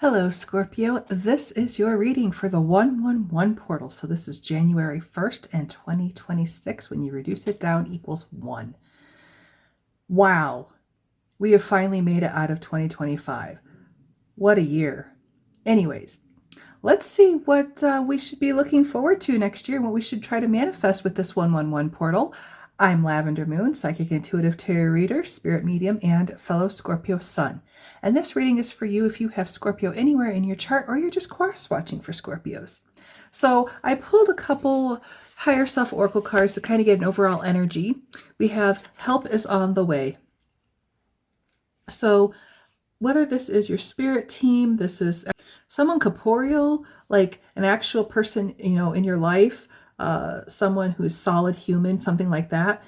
Hello, Scorpio. This is your reading for the 111 portal. So this is January 1st and 2026. When you reduce it down equals 1. Wow. We have finally made it out of 2025. What a year. Anyways, let's see what we should be looking forward to next year and what we should try to manifest with this 111 portal. I'm Lavender Moon, Psychic Intuitive Tarot Reader, Spirit Medium, and fellow Scorpio Sun. And this reading is for you if you have Scorpio anywhere in your chart or you're just cross-watching for Scorpios. So I pulled a couple higher self oracle cards to kind of get an overall energy. We have Help is on the Way. So whether this is your spirit team, this is someone corporeal, like an actual person, in your life, someone who's solid human, something like that.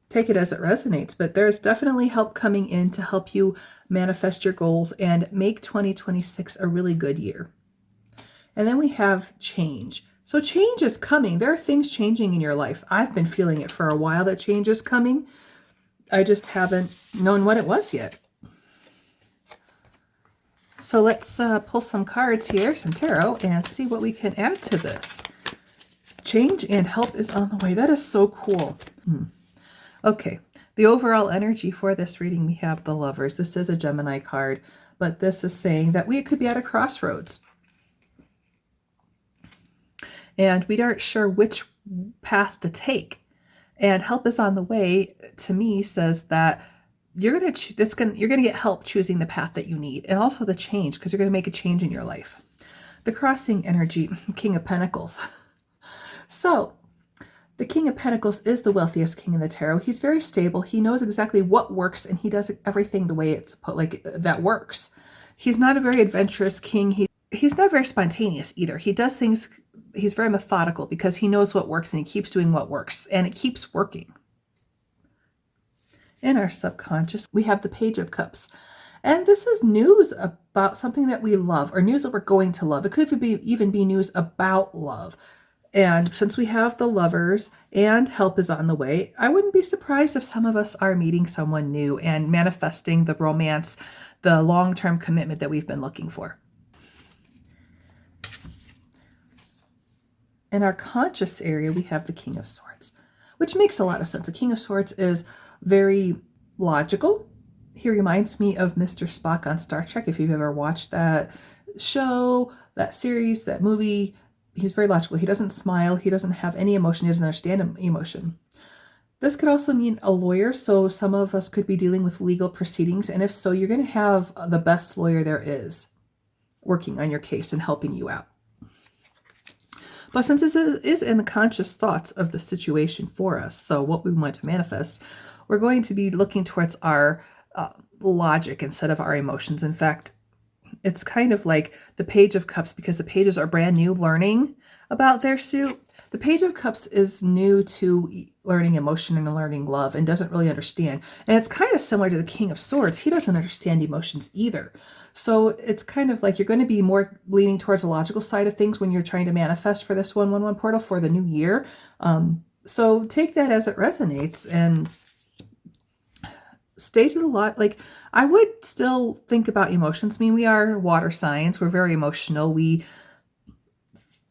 Take it as it resonates, but there's definitely help coming in to help you manifest your goals and make 2026 a really good year. And then we have change. So change is coming. There are things changing in your life. I've been feeling it for a while that change is coming. I just haven't known what it was yet. So let's pull some cards here, some tarot, and see what we can add to this. Change and help is on the way. That is so cool. Okay, the overall energy for this reading, we have the Lovers. This is a Gemini card, but this is saying that we could be at a crossroads. And we aren't sure which path to take. And help is on the way, to me, says that you're going to get help choosing the path that you need, and also the change, because you're going to make a change in your life. The crossing energy, King of Pentacles. So the King of Pentacles is the wealthiest king in the tarot. He's very stable. He knows exactly what works, and he does everything the way it's that works. He's not a very adventurous king. He's not very spontaneous either. He does things, he's very methodical because he knows what works and he keeps doing what works, and it keeps working. In our subconscious, we have the Page of Cups. And this is news about something that we love, or news that we're going to love. It could even be news about love. And since we have the Lovers and help is on the way, I wouldn't be surprised if some of us are meeting someone new and manifesting the romance, the long-term commitment that we've been looking for. In our conscious area, we have the King of Swords, which makes a lot of sense. The King of Swords is very logical. He reminds me of Mr. Spock on Star Trek. If you've ever watched that show, that series, that movie, he's very logical. He doesn't smile. He doesn't have any emotion. He doesn't understand emotion. This could also mean a lawyer. So some of us could be dealing with legal proceedings. And if so, you're going to have the best lawyer there is working on your case and helping you out. But since this is in the conscious thoughts of the situation for us, so what we want to manifest, we're going to be looking towards our logic instead of our emotions. In fact, it's kind of like the Page of Cups, because the pages are brand new, learning about their suit. The Page of Cups is new to learning emotion and learning love and doesn't really understand. And it's kind of similar to the King of Swords. He doesn't understand emotions either. So it's kind of like you're going to be more leaning towards the logical side of things when you're trying to manifest for this 111 portal for the new year. So take that as it resonates and stay to the lot. Like, I would still think about emotions. I mean, we are water signs. We're very emotional. We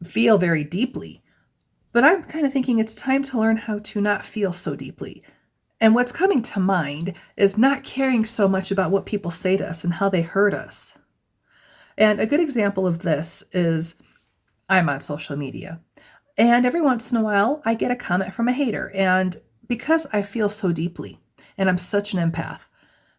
feel very deeply. But I'm kind of thinking it's time to learn how to not feel so deeply. And what's coming to mind is not caring so much about what people say to us and how they hurt us. And a good example of this is I'm on social media. And every once in a while, I get a comment from a hater. And because I feel so deeply, and I'm such an empath,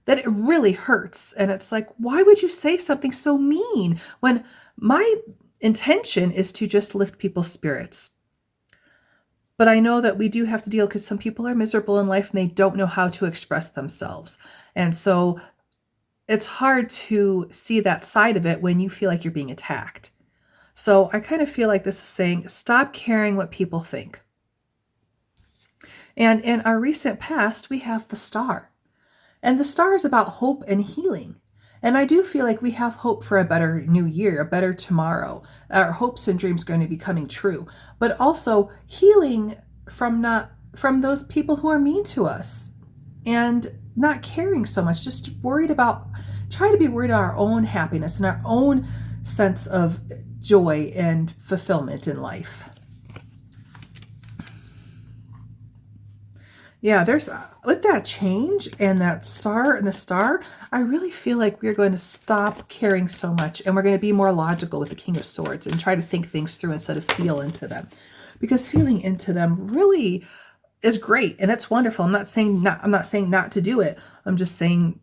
that it really hurts. And it's like, why would you say something so mean when my intention is to just lift people's spirits? But I know that we do have to deal, because some people are miserable in life and they don't know how to express themselves. And so it's hard to see that side of it when you feel like you're being attacked. So I kind of feel like this is saying, stop caring what people think. And in our recent past, we have the Star. And the Star is about hope and healing. And I do feel like we have hope for a better new year, a better tomorrow. Our hopes and dreams are going to be coming true. But also healing from those people who are mean to us. And not caring so much, just worried about try to be worried about our own happiness and our own sense of joy and fulfillment in life. Yeah, there's with that change and that star and the star, I really feel like we're going to stop caring so much, and we're going to be more logical with the King of Swords and try to think things through instead of feel into them. Because feeling into them really is great and it's wonderful. I'm not saying not to do it. I'm just saying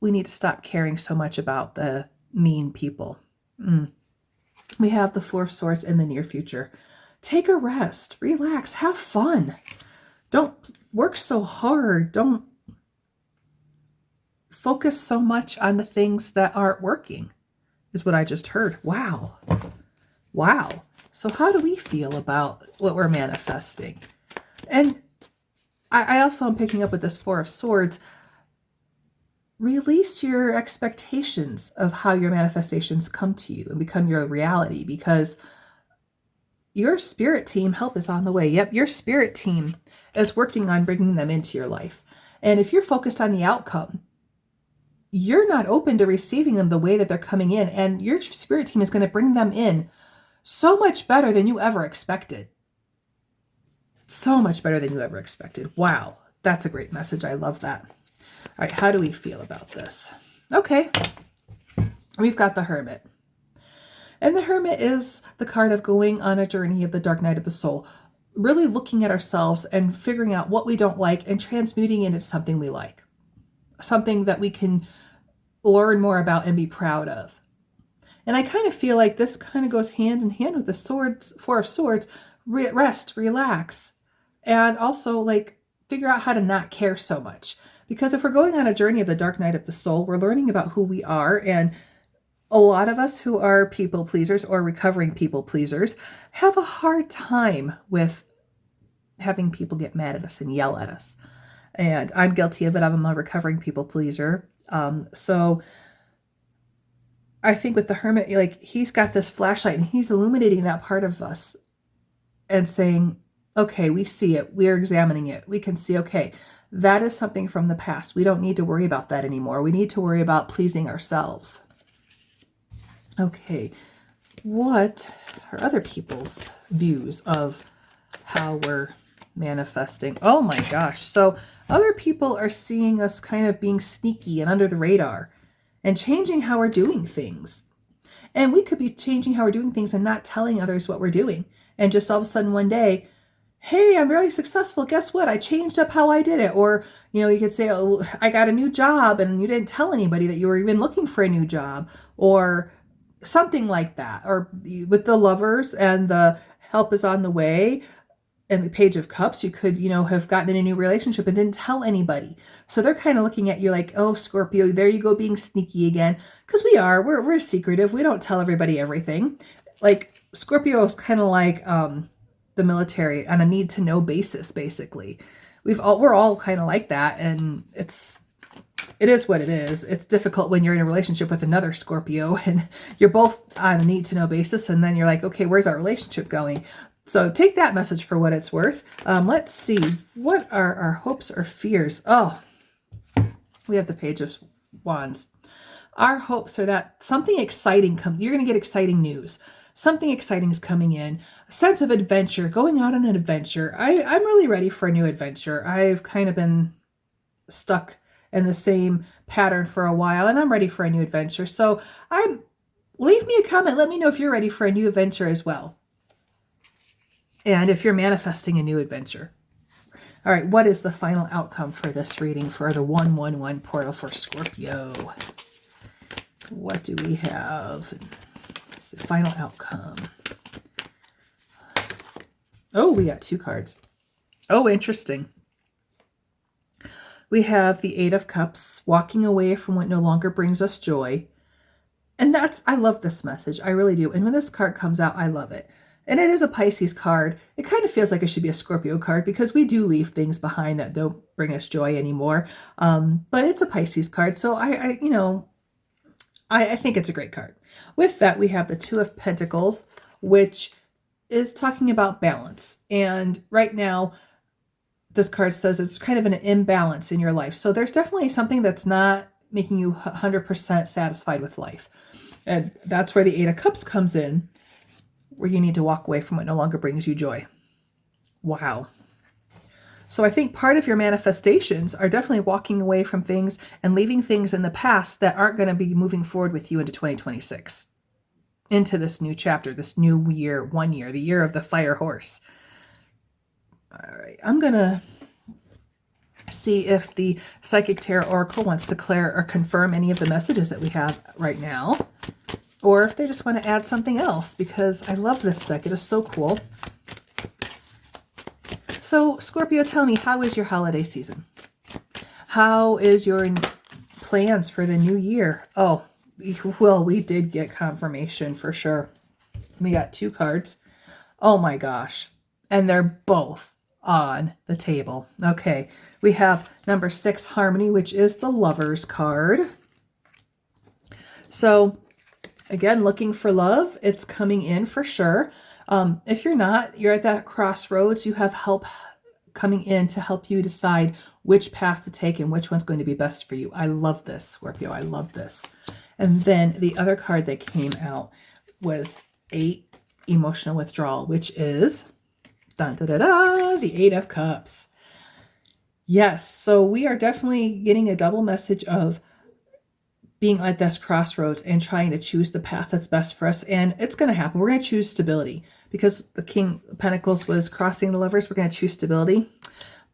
we need to stop caring so much about the mean people. We have the Four of Swords in the near future. Take a rest, relax, have fun. Don't work so hard. Don't focus so much on the things that aren't working, is what I just heard. Wow. Wow. So how do we feel about what we're manifesting? And I also am picking up with this Four of Swords. Release your expectations of how your manifestations come to you and become your reality, because your spirit team help is on the way. Yep, your spirit team is working on bringing them into your life. And if you're focused on the outcome, you're not open to receiving them the way that they're coming in. And your spirit team is going to bring them in so much better than you ever expected. So much better than you ever expected. Wow, that's a great message. I love that. All right, how do we feel about this? Okay, we've got the Hermit. And the Hermit is the card of going on a journey of the dark night of the soul, really looking at ourselves and figuring out what we don't like and transmuting it into something we like, something that we can learn more about and be proud of. And I kind of feel like this kind of goes hand in hand with the Four of Swords, rest, relax, and also like figure out how to not care so much. Because if we're going on a journey of the dark night of the soul, we're learning about who we are. And a lot of us who are people pleasers or recovering people pleasers have a hard time with having people get mad at us and yell at us. And I'm guilty of it. I'm a recovering people pleaser. So I think with the Hermit, like he's got this flashlight and he's illuminating that part of us and saying, okay, we see it. We're examining it. We can see, okay, that is something from the past. We don't need to worry about that anymore. We need to worry about pleasing ourselves. Okay, what are other people's views of how we're manifesting? Oh my gosh. So other people are seeing us kind of being sneaky and under the radar and changing how we're doing things. And we could be changing how we're doing things and not telling others what we're doing. And just all of a sudden one day, hey, I'm really successful. Guess what? I changed up how I did it. Or, you could say, oh, I got a new job and you didn't tell anybody that you were even looking for a new job, or something like that. Or with the Lovers and the help is on the way and the Page of Cups, you could, have gotten in a new relationship and didn't tell anybody. So they're kind of looking at you like, oh, Scorpio, there you go being sneaky again. Because we're secretive. We don't tell everybody everything. Like Scorpio is kind of like the military on a need to know basis, basically. We're all kind of like that. And it is what it is. It's difficult when you're in a relationship with another Scorpio and you're both on a need to know basis. And then you're like, okay, where's our relationship going? So take that message for what it's worth. Let's see. What are our hopes or fears? Oh, we have the Page of Wands. Our hopes are that something exciting comes. You're going to get exciting news. Something exciting is coming in. A sense of adventure, going out on an adventure. I'm really ready for a new adventure. I've kind of been stuck in the same pattern for a while, and I'm ready for a new adventure. So leave me a comment. Let me know if you're ready for a new adventure as well. And if you're manifesting a new adventure. All right, what is the final outcome for this reading for the 111 portal for Scorpio? What do we have? What's the final outcome? Oh, we got two cards. Oh, interesting. We have the Eight of Cups, walking away from what no longer brings us joy. And I love this message. I really do. And when this card comes out, I love it. And it is a Pisces card. It kind of feels like it should be a Scorpio card because we do leave things behind that don't bring us joy anymore. But it's a Pisces card. So I think it's a great card. With that, we have the Two of Pentacles, which is talking about balance. And right now, this card says it's kind of an imbalance in your life. So there's definitely something that's not making you 100% satisfied with life. And that's where the Eight of Cups comes in, where you need to walk away from what no longer brings you joy. Wow. So I think part of your manifestations are definitely walking away from things and leaving things in the past that aren't going to be moving forward with you into 2026, into this new chapter, this new year, 1 year, the year of the fire horse. All right, I'm going to see if the Psychic Tarot Oracle wants to declare or confirm any of the messages that we have right now, or if they just want to add something else, because I love this deck. It is so cool. So, Scorpio, tell me, how is your holiday season? How is your plans for the new year? Oh, well, we did get confirmation for sure. We got 2 cards. Oh my gosh. And they're both on the table. Okay, we have number 6, Harmony, which is the Lover's card. So, again, looking for love. It's coming in for sure. If you're not, you're at that crossroads. You have help coming in to help you decide which path to take and which one's going to be best for you. I love this, Scorpio. I love this. And then the other card that came out was 8, Emotional Withdrawal, which is dun, da, da, da, the 8 of Cups. Yes, so we are definitely getting a double message of being at this crossroads and trying to choose the path that's best for us. And it's going to happen. We're going to choose stability, because the King of Pentacles was crossing the Lovers. We're going to choose stability.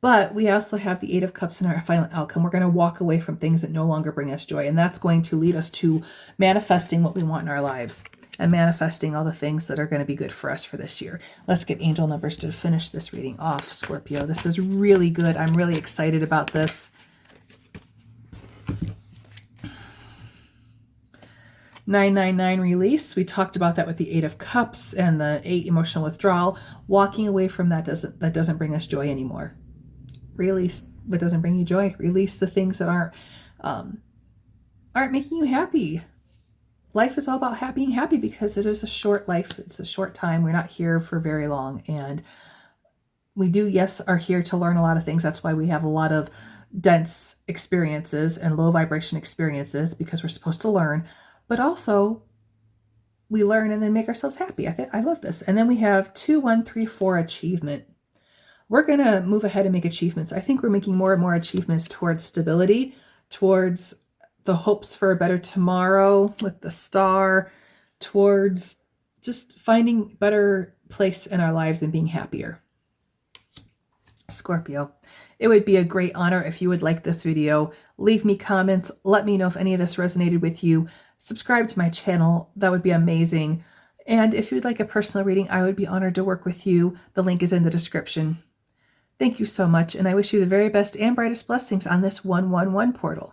But we also have the 8 of Cups in our final outcome. We're going to walk away from things that no longer bring us joy. And that's going to lead us to manifesting what we want in our lives and manifesting all the things that are going to be good for us for this year. Let's get angel numbers to finish this reading off, Scorpio. This is really good. I'm really excited about this. 999 release. We talked about that with the 8 of Cups and the 8 emotional withdrawal. Walking away from that doesn't bring us joy anymore. Release what doesn't bring you joy. Release the things that aren't making you happy. Life is all about being happy, because it is a short life. It's a short time. We're not here for very long, and we are here to learn a lot of things. That's why we have a lot of dense experiences and low vibration experiences, because we're supposed to learn. But also, we learn and then make ourselves happy. I love this. And then we have 2, 1, 3, 4 achievement. We're going to move ahead and make achievements. I think we're making more and more achievements towards stability, towards the hopes for a better tomorrow with the Star, towards just finding a better place in our lives and being happier. Scorpio, it would be a great honor if you would like this video. Leave me comments. Let me know if any of this resonated with you. Subscribe to my channel. That would be amazing. And if you'd like a personal reading, I would be honored to work with you. The link is in the description. Thank you so much, and I wish you the very best and brightest blessings on this 111 portal.